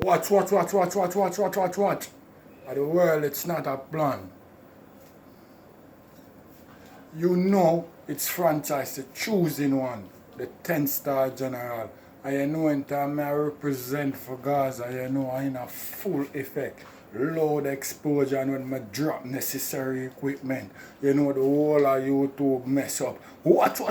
Watch. At the world, it's not a plan. You know it's franchise, the choosing one, the 10-star general. And you know in time I represent for Gaza, you know I'm in a full effect. Loud exposure and when I drop necessary equipment. You know the whole of YouTube mess up. Watch.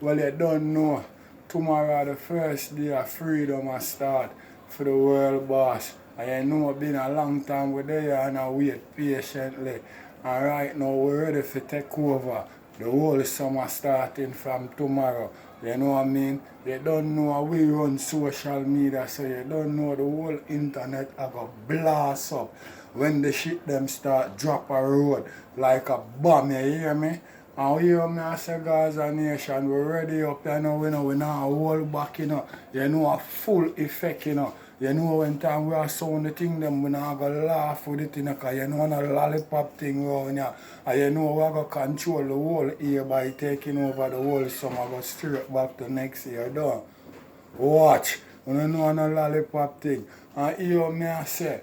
Well you don't know. Tomorrow the first day of freedom I start for the world boss. And you know it's been a long time we're there and I wait patiently. And right now we're ready to take over. The whole summer starting from tomorrow. You know what I mean? You don't know how we run social media, so you don't know the whole internet are going to blast up when the shit them start drop a road like a bomb, you hear me? And we hear me I say Gaza Nation, we're ready up, you know, we not hold back, you know. You know a full effect, you know. You know when time we are sound the thing them, we not gonna laugh with it, you know, cause you know a lollipop thing around here. And you know we are gonna control the whole year by taking over the whole summer, go straight back to next year, done. Watch, we don't know no lollipop thing. And hear me I say,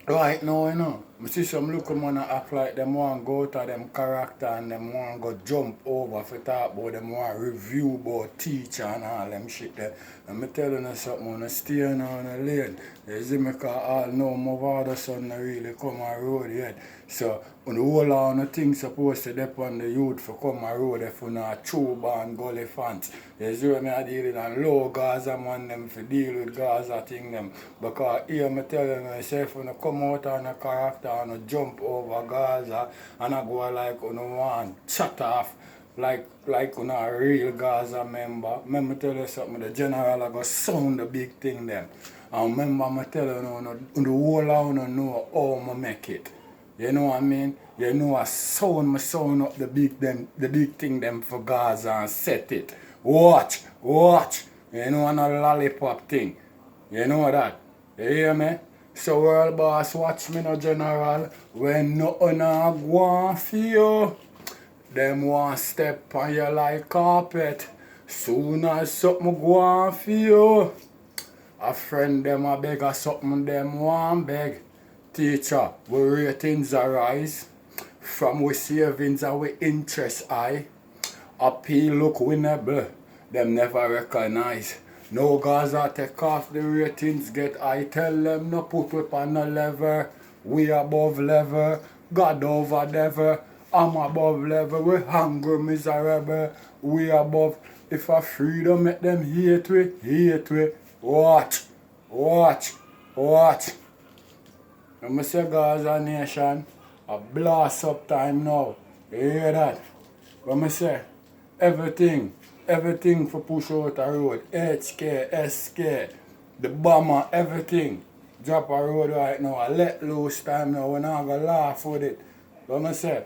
right now, you know, I see some local man act like them want go to them character and them want go jump over for talk about them want review about teacher and all them shit there. And I tell you something, I stay on the lane. You see me, cause all know my father son not really come on road yet. So when the whole of the thing supposed to depend on the youth for come on road if you not true born gully fans. You see me I deal with and low Gaza man them for deal with Gaza thing them. Because here I tell you myself when you come out on a character and you jump over Gaza and I go like you want shut off like you know a real Gaza member. Remember tell you something, the general I go sound the big thing them. And remember I tell you the whole of you know how I make it. You know what I mean? You know I sound up the big thing them for Gaza and set it. Watch. You know another lollipop thing. You know that? You hear me? So world boss watch me no general. When nothing a go on for you, them want step on you like carpet. Soon as something go on for you, a friend them a beg or something them want beg. Teacher, we ratings a rise. From we savings and we interest high. Appeal look winnable, them never recognize. No Gaza take off the ratings get I tell them no put up on no level. We above level, God over devil. I'm above level, we hungry miserable. We above, if a freedom make them hate we. Watch. When I say Gaza Nation, a blast up time now. You hear that? When I say everything for push out a road, HK, SK, the bomber, everything. Drop a road right now, I let loose time now, we're not gonna laugh with it. When I say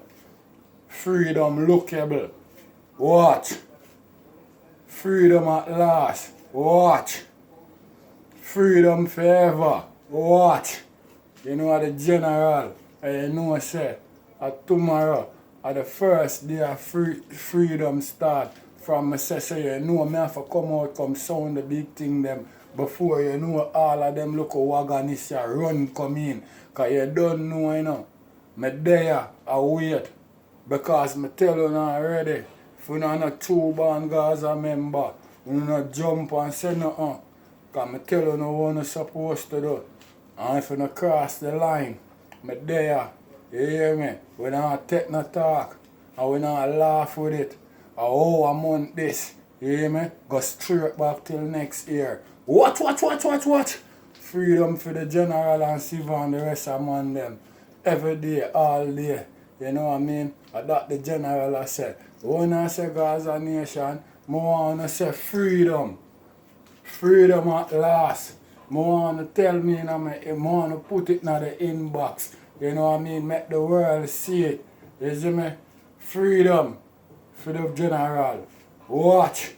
freedom lookable, watch. Freedom at last, watch. Freedom forever, watch. You know the general, and you know say, tomorrow, at the first day of freedom start, from me say, so you know me have to come out, come sound the big thing them, before you know all of them look wagon is run come in. Cause you don't know, you know, me there, I wait. Because me tell you now already, if you not a true born Gaza member, you not jump and say nothing. Cause me tell you now what you're supposed to do. And if you not cross the line, me there, you hear me? We not take no talk, and we not laugh with it. Oh, a month this, you hear me? Go straight back till next year. Watch. Freedom for the general and civil and the rest of man them. Every day, all day. You know what I mean? That the general I said. When I say Gaza Nation, I want to say freedom. Freedom at last. I want to tell me, I want to put it in the inbox. You know what I mean? Make the world see it. You see me? Freedom for the general. Watch.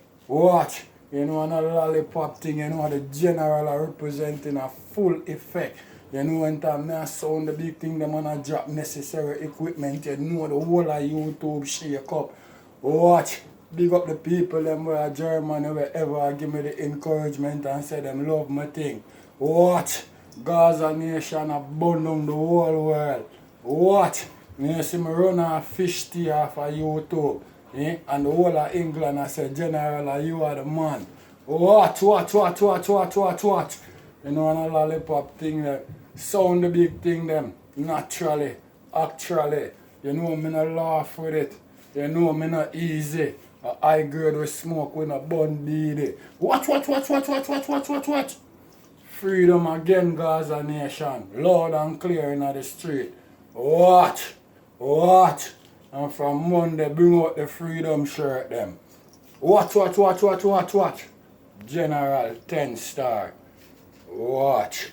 You know another lollipop thing, you know the general are representing a full effect. You know when time I sound the big thing, them wanna drop necessary equipment, you know the whole of YouTube shake up. Watch. big up the people them where are Germany wherever give me the encouragement and say them love my thing. What? Gaza nation have burned down the whole world. What? You see me run a fish tea off of YouTube. Eh? And the whole of England I say, General, you are the man. What? You know, and a lollipop thing them. Sound the big thing them. Naturally. Actually. You know me not laugh with it. You know me not easy. A high grade with smoke with a bun beady. What? Freedom again, Gaza nation. Loud and clear in the street. What? And from Monday, bring out the freedom shirt them. What? General 10 star. Watch.